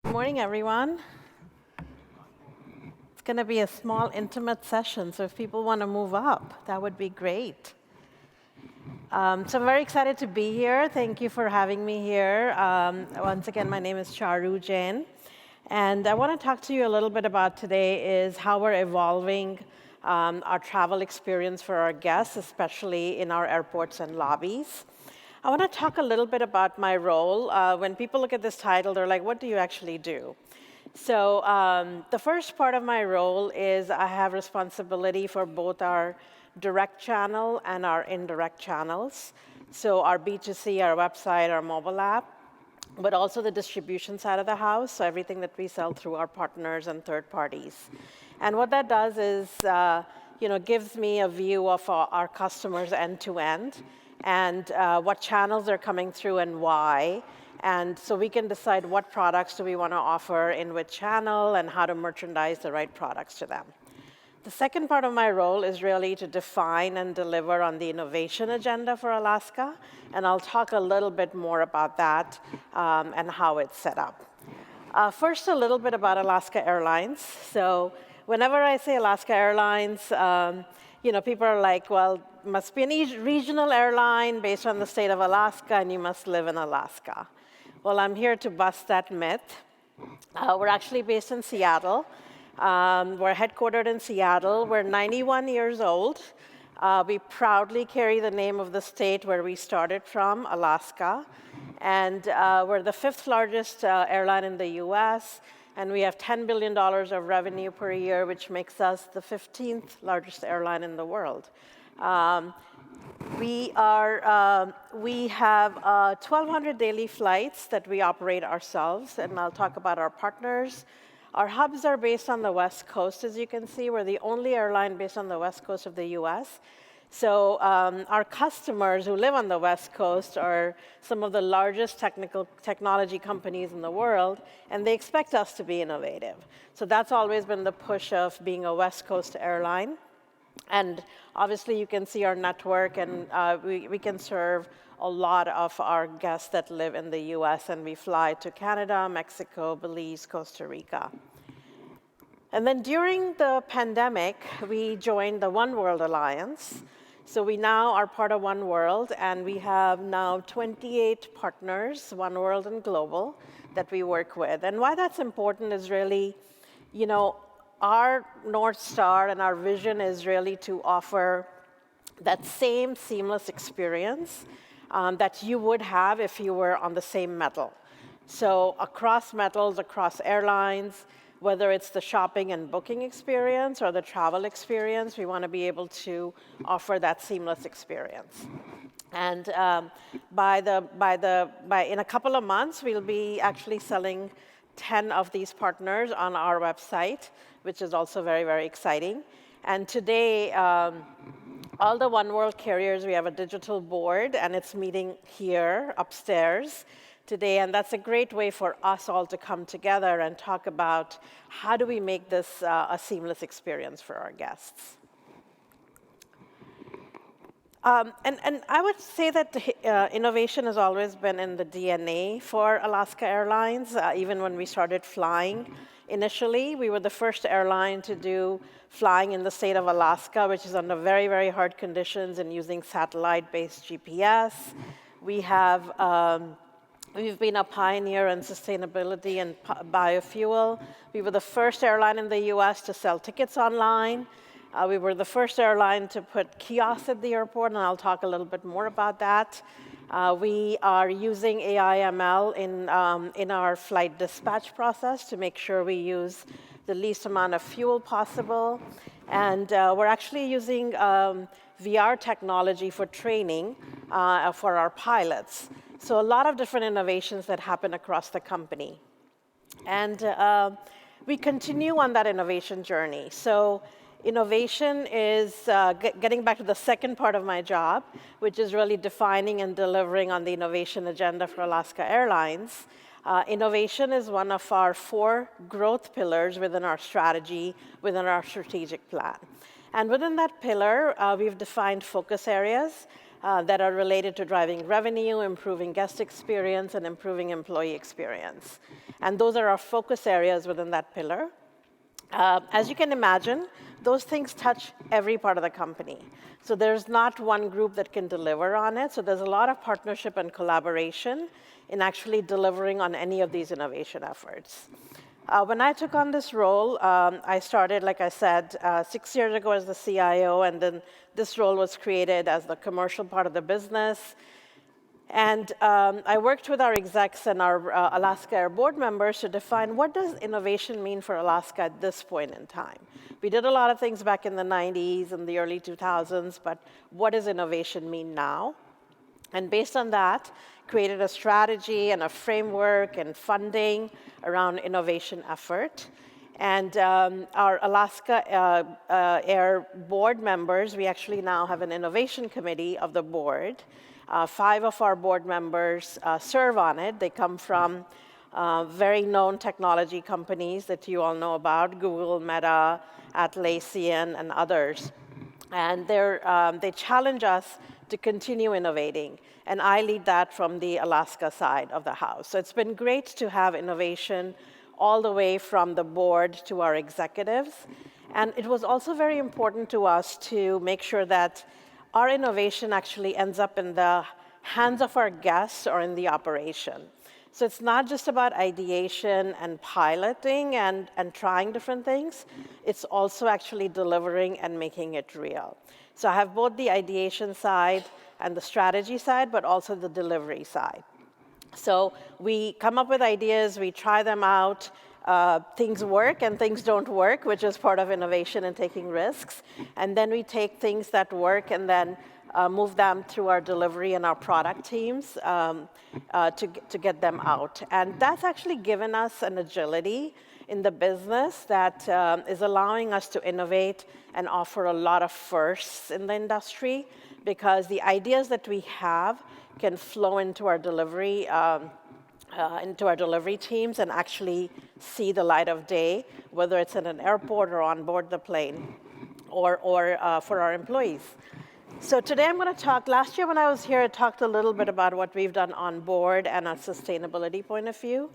Good morning, everyone. It's going to be a small, intimate session, so if people want to move up, that would be great. So I'm very excited to be here. Thank you for having me here. Once again, my name is Charu Jain, and I want to talk to you a little bit about today is how we're evolving our travel experience for our guests, especially in our airports and lobbies. I want to talk a little bit about my role. When people look at this title, they're like, what do you actually do? So the first part of my role is I have responsibility for both our direct channel and our indirect channels. So our B2C, our website, our mobile app, but also the distribution side of the house, so everything that we sell through our partners and third parties. And what that does is, gives me a view of our customers end to end, and what channels are coming through and why. And so we can decide what products do we want to offer in which channel and how to merchandise the right products to them. The second part of my role is really to define and deliver on the innovation agenda for Alaska, and I'll talk a little bit more about that and how it's set up. First, a little bit about Alaska Airlines. So whenever I say Alaska Airlines, people are like, well, must be a regional airline based on the state of Alaska, and you must live in Alaska. Well, I'm here to bust that myth. We're actually based in Seattle. We're headquartered in Seattle. We're 91 years old. We proudly carry the name of the state where we started from, Alaska. And we're the fifth largest airline in the US. And we have $10 billion of revenue per year, which makes us the 15th largest airline in the world. We have 1,200 daily flights that we operate ourselves, and I'll talk about our partners. Our hubs are based on the West Coast, as you can see. We're the only airline based on the West Coast of the US. So our customers who live on the West Coast are some of the largest technology companies in the world, and they expect us to be innovative. So that's always been the push of being a West Coast airline. And obviously, you can see our network, and we can serve a lot of our guests that live in the US, and we fly to Canada, Mexico, Belize, Costa Rica. And then during the pandemic, we joined the One World Alliance. So we now are part of One World, and we have now 28 partners, One World and Global, that we work with. And why that's important is really, our North Star and our vision is really to offer that same seamless experience that you would have if you were on the same metal. So across metals, across airlines, whether it's the shopping and booking experience or the travel experience, we want to be able to offer that seamless experience. And in a couple of months, we'll be actually selling 10 of these partners on our website, which is also very, very exciting. And today, all the One World carriers, we have a digital board, and it's meeting here upstairs today. And that's a great way for us all to come together and talk about how do we make this a seamless experience for our guests. And I would say that innovation has always been in the DNA for Alaska Airlines. Even when we started flying initially, we were the first airline to do flying in the state of Alaska, which is under very, very hard conditions and using satellite-based GPS. We've been a pioneer in sustainability and biofuel. We were the first airline in the US to sell tickets online. We were the first airline to put kiosks at the airport, and I'll talk a little bit more about that. We are using AI/ML in our flight dispatch process to make sure we use the least amount of fuel possible. And we're actually using VR technology for training for our pilots. So a lot of different innovations that happen across the company. And we continue on that innovation journey. So innovation is getting back to the second part of my job, which is really defining and delivering on the innovation agenda for Alaska Airlines. Innovation is one of our 4 growth pillars within our strategy, within our strategic plan. And within that pillar, we've defined focus areas. that are related to driving revenue, improving guest experience, and improving employee experience. And those are our focus areas within that pillar. As you can imagine, those things touch every part of the company. So there's not one group that can deliver on it. So there's a lot of partnership and collaboration in actually delivering on any of these innovation efforts. When I took on this role, I started, like I said, 6 years ago as the CIO, and then this role was created as the commercial part of the business. And I worked with our execs and our Alaska Air board members to define what does innovation mean for Alaska at this point in time. We did a lot of things back in the 90s and the early 2000s, but what does innovation mean now? And based on that, created a strategy and a framework and funding around innovation effort. And our Alaska Air board members, we actually now have an innovation committee of the board. 5 of our board members serve on it. They come from very known technology companies that you all know about, Google, Meta, Atlassian, and others. And they challenge us to continue innovating. And I lead that from the Alaska side of the house. So it's been great to have innovation all the way from the board to our executives. And it was also very important to us to make sure that our innovation actually ends up in the hands of our guests or in the operation. So it's not just about ideation and piloting and trying different things. It's also actually delivering and making it real. So I have both the ideation side and the strategy side, but also the delivery side. So we come up with ideas, we try them out, things work and things don't work, which is part of innovation and taking risks. And then we take things that work and then move them through our delivery and our product teams to get them out. And that's actually given us an agility in the business that is allowing us to innovate and offer a lot of firsts in the industry, because the ideas that we have can flow into our delivery teams and actually see the light of day, whether it's in an airport or on board the plane or for our employees. So today I'm going to talk, last year when I was here, I talked a little bit about what we've done on board and a sustainability point of view.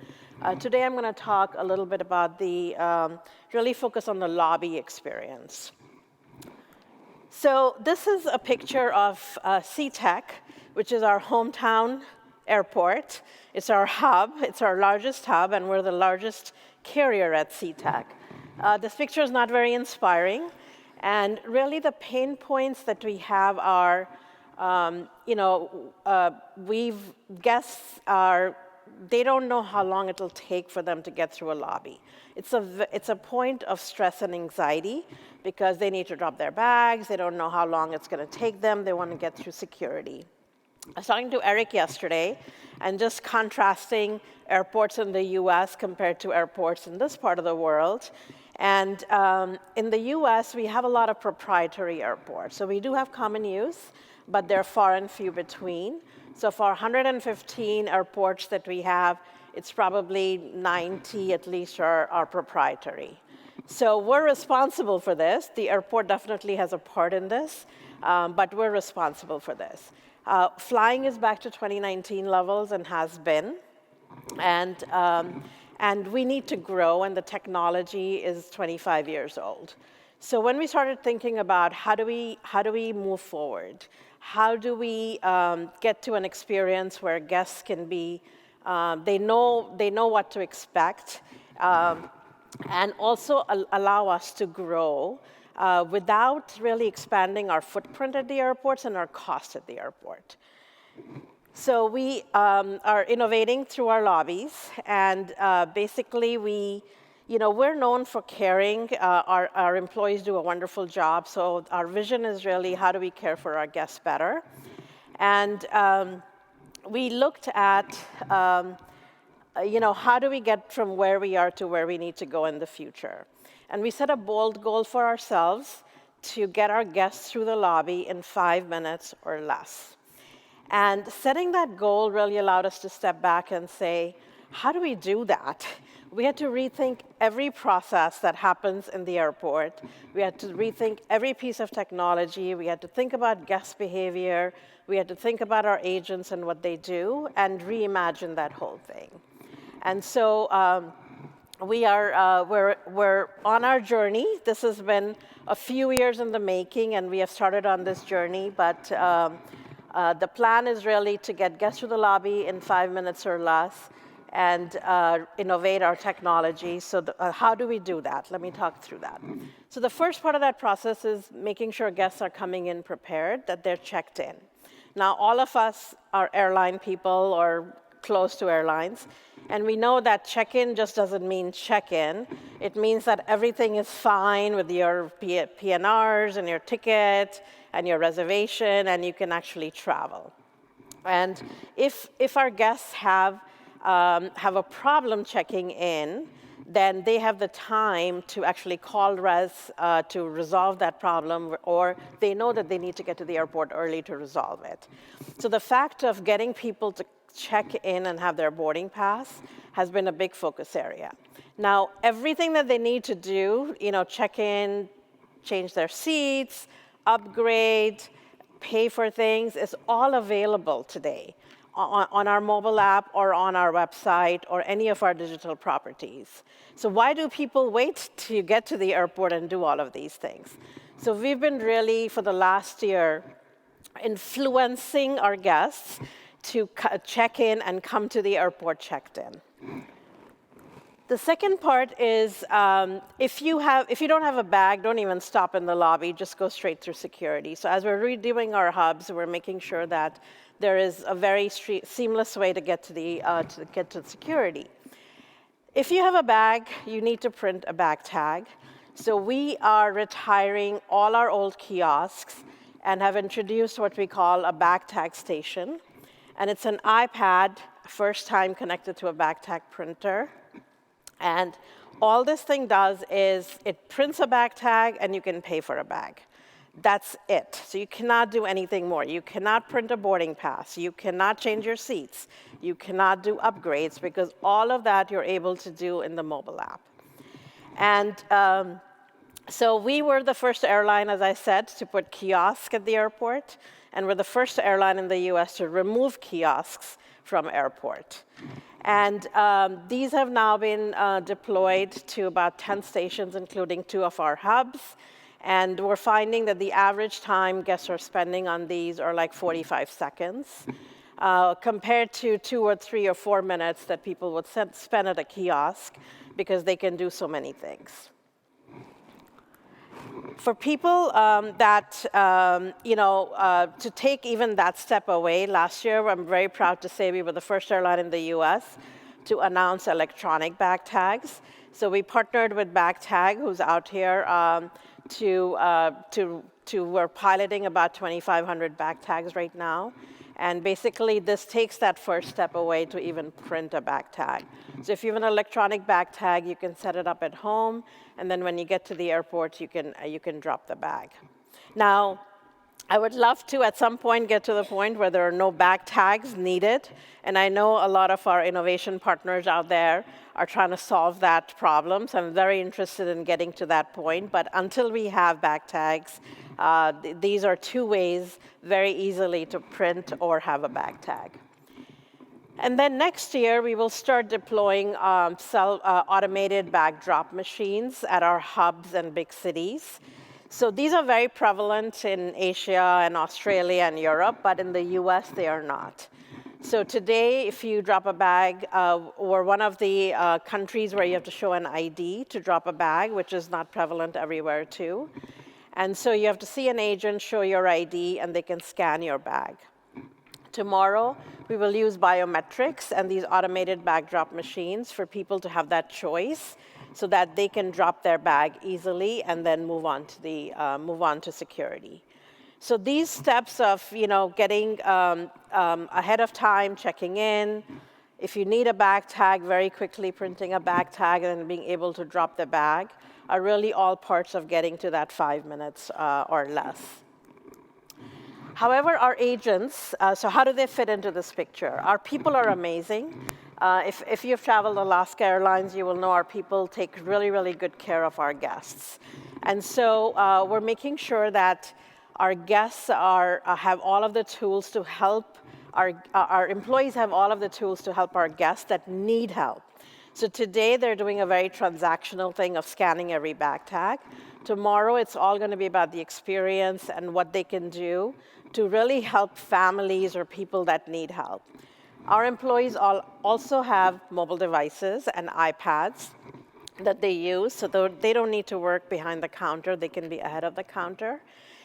Today I'm going to talk a little bit about really focus on the lobby experience. So this is a picture of SeaTech, which is our hometown airport. It's our hub, it's our largest hub, and we're the largest carrier at SeaTech. This picture is not very inspiring, and really the pain points that we have are, guests are, they don't know how long it'll take for them to get through a lobby. It's a point of stress and anxiety because they need to drop their bags, they don't know how long it's going to take them, they want to get through security. I was talking to Eric yesterday and just contrasting airports in the US compared to airports in this part of the world. And in the US, we have a lot of proprietary airports. So we do have common use, but they're far and few between. So for 115 airports that we have, it's probably 90 at least are proprietary. So we're responsible for this. The airport definitely has a part in this, but we're responsible for this. Flying is back to 2019 levels and has been. And we need to grow, and the technology is 25 years old. So when we started thinking about how do we move forward, how do we get to an experience where guests can be, they know what to expect, and also allow us to grow without really expanding our footprint at the airports and our cost at the airport. So we are innovating through our lobbies, and basically we're known for caring. Our employees do a wonderful job, so our vision is really how do we care for our guests better. And we looked at how do we get from where we are to where we need to go in the future. And we set a bold goal for ourselves to get our guests through the lobby in 5 minutes or less. And setting that goal really allowed us to step back and say, how do we do that? We had to rethink every process that happens in the airport. We had to rethink every piece of technology. We had to think about guest behavior. We had to think about our agents and what they do and reimagine that whole thing. And so we're on our journey. This has been a few years in the making, and we have started on this journey. But the plan is really to get guests to the lobby in 5 minutes or less and innovate our technology. So how do we do that? Let me talk through that. So the first part of that process is making sure guests are coming in prepared, that they're checked in. Now, all of us are airline people or close to airlines, and we know that check-in just doesn't mean check-in. It means that everything is fine with your PNRs and your ticket and your reservation, and you can actually travel. And if our guests have a problem checking in, then they have the time to actually call res to resolve that problem, or they know that they need to get to the airport early to resolve it. So the fact of getting people to check in and have their boarding pass has been a big focus area. Now, everything that they need to do, check in, change their seats, upgrade, pay for things, is all available today on our mobile app or on our website or any of our digital properties. So why do people wait to get to the airport and do all of these things? So we've been really, for the last year, influencing our guests to check in and come to the airport checked in. The second part is if you don't have a bag, don't even stop in the lobby, just go straight through security. So as we're redoing our hubs, we're making sure that there is a very seamless way to get to security. If you have a bag, you need to print a bag tag. So we are retiring all our old kiosks and have introduced what we call a bag tag station. And it's an iPad, first time connected to a bag tag printer. And all this thing does is it prints a bag tag and you can pay for a bag. That's it. So you cannot do anything more. You cannot print a boarding pass. You cannot change your seats. You cannot do upgrades, because all of that you're able to do in the mobile app. And so we were the first airline, as I said, to put kiosks at the airport. And we're the first airline in the US to remove kiosks from airport. And these have now been deployed to about 10 stations, including 2 of our hubs. And we're finding that the average time guests are spending on these are like 45 seconds, compared to 2 or 3 or 4 minutes that people would spend at a kiosk, because they can do so many things. For people to take even that step away, last year, I'm very proud to say we were the first airline in the US to announce electronic bag tags. So we partnered with BagTag, who's out here, we're piloting about 2,500 bag tags right now. And basically, this takes that first step away to even print a bag tag. So if you have an electronic bag tag, you can set it up at home, and then when you get to the airport, you can drop the bag. Now, I would love to, at some point, get to the point where there are no bag tags needed. And I know a lot of our innovation partners out there are trying to solve that problem. So I'm very interested in getting to that point. But until we have bag tags, these are 2 ways very easily to print or have a bag tag. And then next year, we will start deploying automated bag drop machines at our hubs and big cities. So these are very prevalent in Asia and Australia and Europe, but in the US, they are not. So today, if you drop a bag, we're one of the countries where you have to show an ID to drop a bag, which is not prevalent everywhere too. And so you have to see an agent, show your ID, and they can scan your bag. Tomorrow, we will use biometrics and these automated bag drop machines for people to have that choice, so that they can drop their bag easily and then move on to security. So these steps of getting ahead of time, checking in, if you need a bag tag, very quickly printing a bag tag and being able to drop the bag, are really all parts of getting to that 5 minutes or less. However, our agents, so how do they fit into this picture? Our people are amazing. If you've traveled Alaska Airlines, you will know our people take really, really good care of our guests. And so we're making sure that our guests have all of the tools to help, our employees have all of the tools to help our guests that need help. So today they're doing a very transactional thing of scanning every bag tag. Tomorrow it's all going to be about the experience and what they can do to really help families or people that need help. Our employees also have mobile devices and iPads that they use, so they don't need to work behind the counter, they can be ahead of the counter.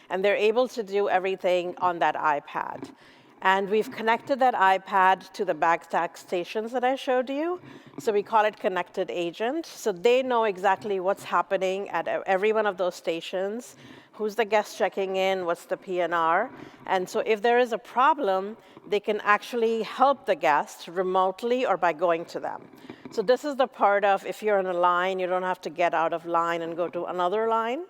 And they're able to do everything on that iPad. And we've connected that iPad to the bag tag stations that I showed you. So we call it Connected Agent. So they know exactly what's happening at every one of those stations, who's the guest checking in, what's the PNR. And so if there is a problem, they can actually help the guest remotely or by going to them. So this is the part of if you're in a line, you don't have to get out of line and go to another line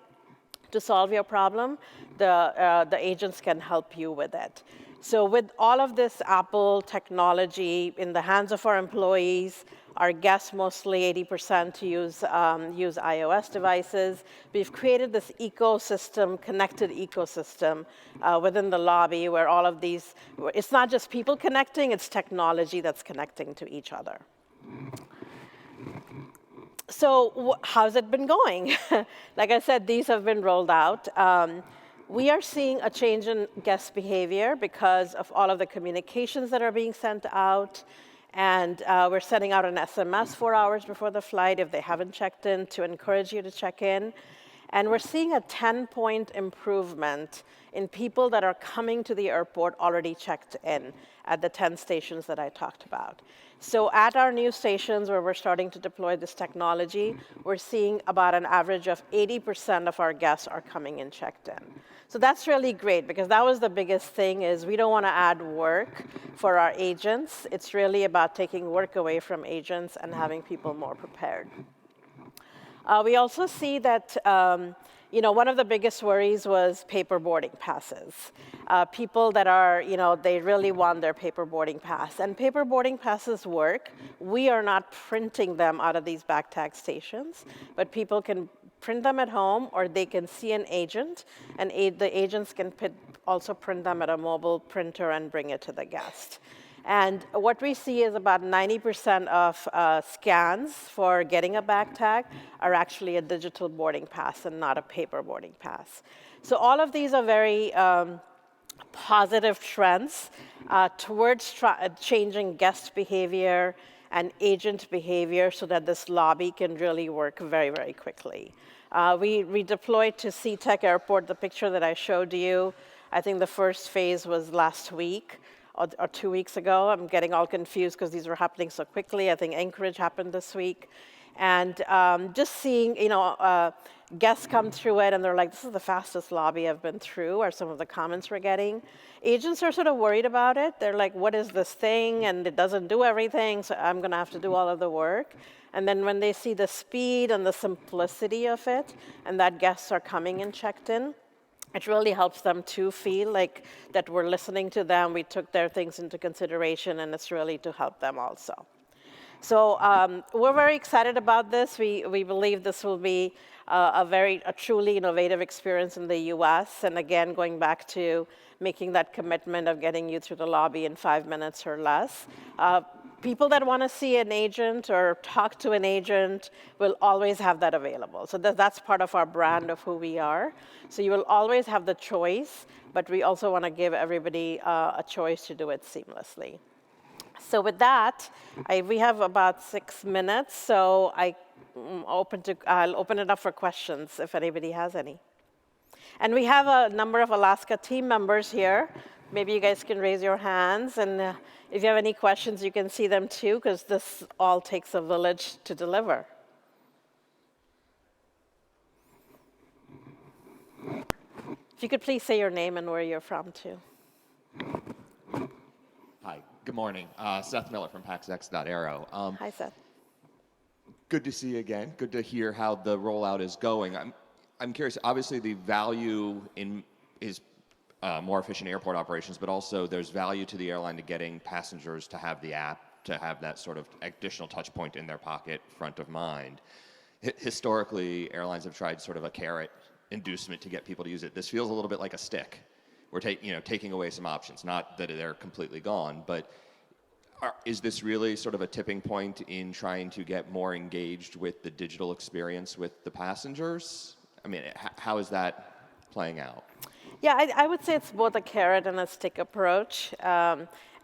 to solve your problem. The agents can help you with it. So with all of this Apple technology in the hands of our employees, our guests, mostly 80% use iOS devices, we've created this ecosystem, connected ecosystem within the lobby where all of these, it's not just people connecting, it's technology that's connecting to each other. So how's it been going? Like I said, these have been rolled out. We are seeing a change in guest behavior because of all of the communications that are being sent out. And we're sending out an SMS 4 hours before the flight if they haven't checked in to encourage you to check in. And we're seeing a 10-point improvement in people that are coming to the airport already checked in at the 10 stations that I talked about. So at our new stations where we're starting to deploy this technology, we're seeing about an average of 80% of our guests are coming in checked in. So that's really great because that was the biggest thing is we don't want to add work for our agents. It's really about taking work away from agents and having people more prepared. We also see that one of the biggest worries was paper boarding passes. People that are, they really want their paper boarding pass. And paper boarding passes work. We are not printing them out of these bag tag stations, but people can print them at home or they can see an agent, and the agents can also print them at a mobile printer and bring it to the guest. And what we see is about 90% of scans for getting a bag tag are actually a digital boarding pass and not a paper boarding pass. So all of these are very positive trends towards changing guest behavior and agent behavior so that this lobby can really work very, very quickly. We deployed to SeaTech Airport, the picture that I showed you. I think the first phase was last week. Or 2 weeks ago. I'm getting all confused because these were happening so quickly. I think Anchorage happened this week. And just seeing, guests come through it and they're like, this is the fastest lobby I've been through, are some of the comments we're getting. Agents are sort of worried about it. They're like, what is this thing? And it doesn't do everything, so I'm going to have to do all of the work. And then when they see the speed and the simplicity of it, and that guests are coming in checked in, it really helps them to feel like that we're listening to them, we took their things into consideration, and it's really to help them also. So we're very excited about this. We believe this will be a truly innovative experience in the US. And again, going back to making that commitment of getting you through the lobby in 5 minutes or less. People that want to see an agent or talk to an agent will always have that available. So that's part of our brand of who we are. So you will always have the choice, but we also want to give everybody a choice to do it seamlessly. So with that, we have about 6 minutes, so I'll open it up for questions if anybody has any. And we have a number of Alaska team members here. Maybe you guys can raise your hands, and if you have any questions, you can see them too, because this all takes a village to deliver. If you could please say your name and where you're from too. Hi, good morning. Seth Miller from PaxX.Aero. Hi, Seth. Good to see you again. Good to hear how the rollout is going. I'm curious, obviously the value is more efficient airport operations, but also there's value to the airline to getting passengers to have the app to have that sort of additional touch point in their pocket, front of mind. Historically, airlines have tried sort of a carrot inducement to get people to use it. This feels a little bit like a stick. We're taking away some options. Not that they're completely gone, but is this really sort of a tipping point in trying to get more engaged with the digital experience with the passengers? I mean, how is that playing out? Yeah, I would say it's both a carrot and a stick approach.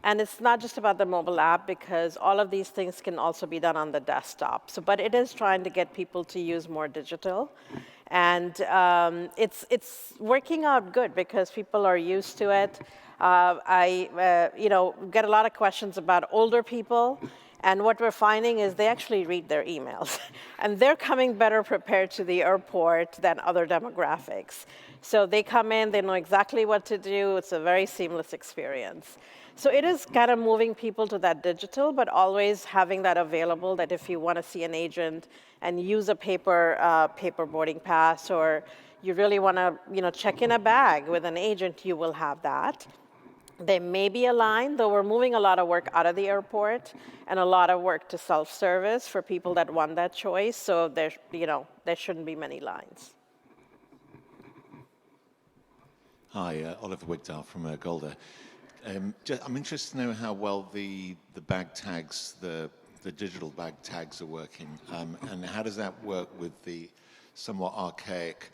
And it's not just about the mobile app, because all of these things can also be done on the desktop. But it is trying to get people to use more digital. And it's working out good because people are used to it. I get a lot of questions about older people. And what we're finding is they actually read their emails. And they're coming better prepared to the airport than other demographics. So they come in, they know exactly what to do. It's a very seamless experience. So it is kind of moving people to that digital, but always having that available, that if you want to see an agent and use a paper boarding pass, or you really want to check in a bag with an agent, you will have that. They may be a line, though we're moving a lot of work out of the airport and a lot of work to self-service for people that want that choice. So there shouldn't be many lines. Hi, Oliver Wigdal from Golder. I'm interested to know how well the bag tags, the digital bag tags are working, and how does that work with the somewhat archaic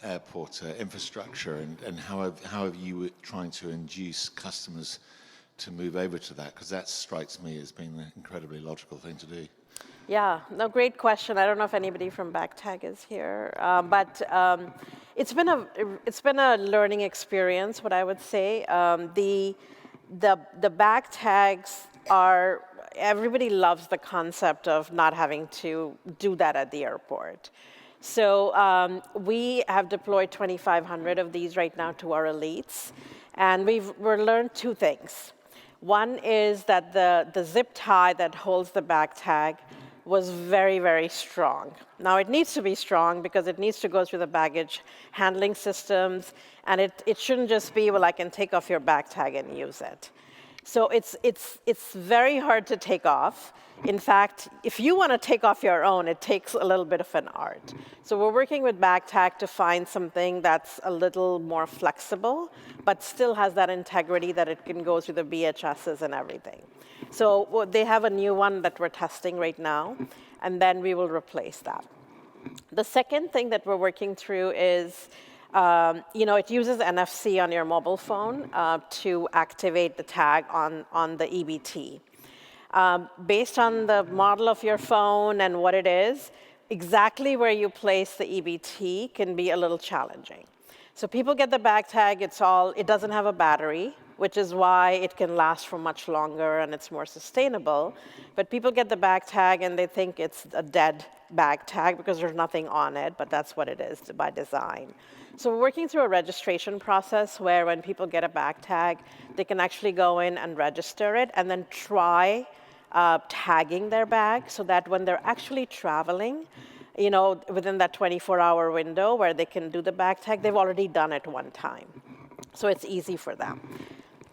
airport infrastructure, and how have you trying to induce customers to move over to that? Because that strikes me as being an incredibly logical thing to do. Yeah, no, great question. I don't know if anybody from BagTag is here, but it's been a learning experience. What I would say, the bag tags are, everybody loves the concept of not having to do that at the airport. So we have deployed 2,500 of these right now to our elites, and we've learned two things. One is that the zip tie that holds the bag tag was very, very strong. Now it needs to be strong because it needs to go through the baggage handling systems, and it shouldn't just be, well, I can take off your bag tag and use it. So it's very hard to take off. In fact, if you want to take off your own, it takes a little bit of an art. So we're working with BagTag to find something that's a little more flexible, but still has that integrity that it can go through the BHSs and everything. So they have a new one that we're testing right now, and then we will replace that. The second thing that we're working through is, it uses NFC on your mobile phone to activate the tag on the EBT. Based on the model of your phone and what it is, exactly where you place the EBT can be a little challenging. So people get the bag tag, it doesn't have a battery, which is why it can last for much longer and it's more sustainable. But people get the bag tag and they think it's a dead bag tag because there's nothing on it, but that's what it is by design. So we're working through a registration process where when people get a bag tag, they can actually go in and register it and then try tagging their bag so that when they're actually traveling, within that 24-hour window where they can do the bag tag, they've already done it one time. So it's easy for them.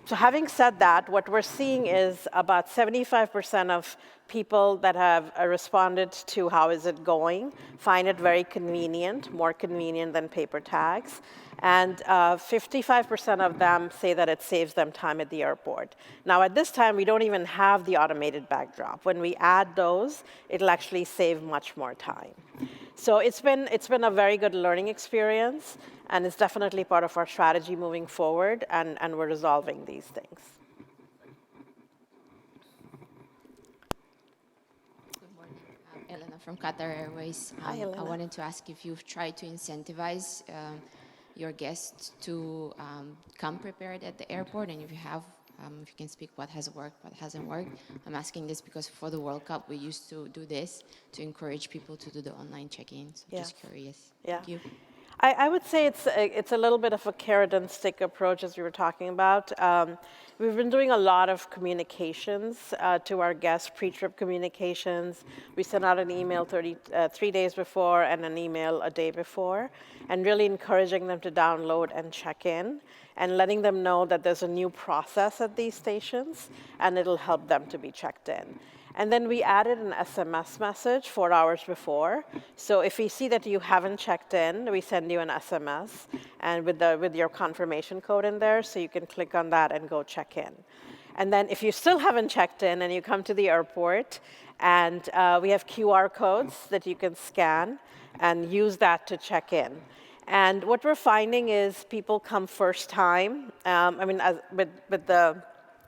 So having said that, what we're seeing is about 75% of people that have responded to how is it going find it very convenient, more convenient than paper tags. And 55% of them say that it saves them time at the airport. Now, at this time, we don't even have the automated bag drop. When we add those, it'll actually save much more time. So it's been a very good learning experience, and it's definitely part of our strategy moving forward, and we're resolving these things. Good morning. I'm Elena from Qatar Airways. Hi, Elena. I wanted to ask if you've tried to incentivize your guests to come prepared at the airport, and if you have, if you can speak what has worked, what hasn't worked. I'm asking this because for the World Cup, we used to do this to encourage people to do the online check-in. So Yeah. just curious. Yeah. Thank you. I would say it's a little bit of a carrot and stick approach, as we were talking about. We've been doing a lot of communications to our guests, pre-trip communications. We send out an email 3 days before and an email a day before, and really encouraging them to download and check in, and letting them know that there's a new process at these stations, and it'll help them to be checked in. And then we added an SMS message 4 hours before. So if we see that you haven't checked in, we send you an SMS and with your confirmation code in there, so you can click on that and go check in. And then if you still haven't checked in and you come to the airport, and we have QR codes that you can scan and use that to check in. And what we're finding is people come first time. With the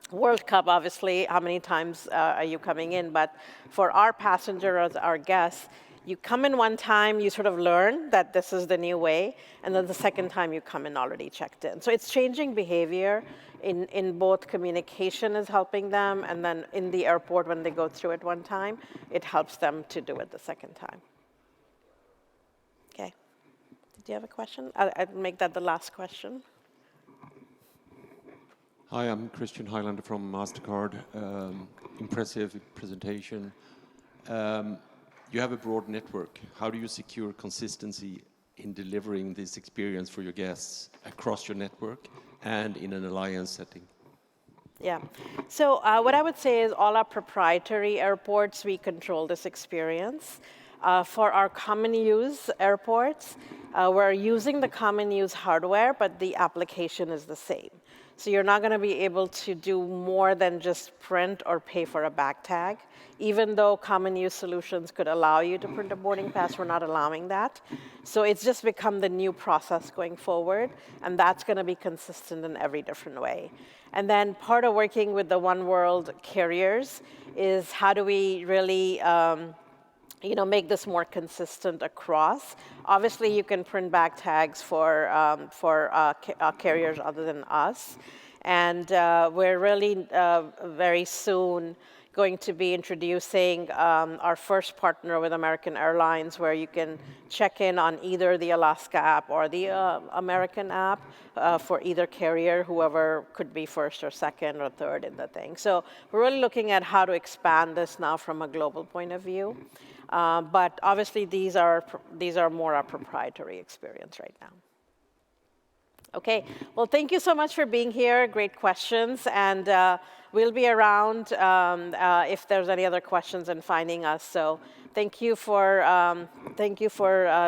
World Cup, obviously, how many times are you coming in? But for our passengers, our guests, you come in one time, you sort of learn that this is the new way, and then the second time you come in already checked in. So it's changing behavior in both communication is helping them, and then in the airport when they go through it one time, it helps them to do it the second time. Okay. Did you have a question? I'd make that the last question. Hi, I'm Christian Highlander from MasterCard. Impressive presentation. You have a broad network. How do you secure consistency in delivering this experience for your guests across your network and in an alliance setting? Yeah. So what I would say is all our proprietary airports, we control this experience. For our common use airports, we're using the common use hardware, but the application is the same. So you're not going to be able to do more than just print or pay for a bag tag. Even though common use solutions could allow you to print a boarding pass, we're not allowing that. So it's just become the new process going forward, and that's going to be consistent in every different way. And then part of working with the One World carriers is how do we really make this more consistent across. Obviously, you can print bag tags for carriers other than us. And we're really very soon going to be introducing our first partner with American Airlines, where you can check in on either the Alaska app or the American app for either carrier, whoever could be first or second or third in the thing. So we're really looking at how to expand this now from a global point of view. But obviously, these are more our proprietary experience right now. Okay, well, thank you so much for being here. Great questions, and we'll be around if there's any other questions and finding us. So thank you for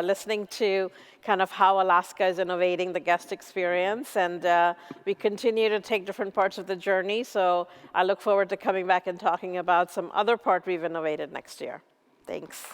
listening to kind of how Alaska is innovating the guest experience, and we continue to take different parts of the journey. So I look forward to coming back and talking about some other part we've innovated next year. Thanks.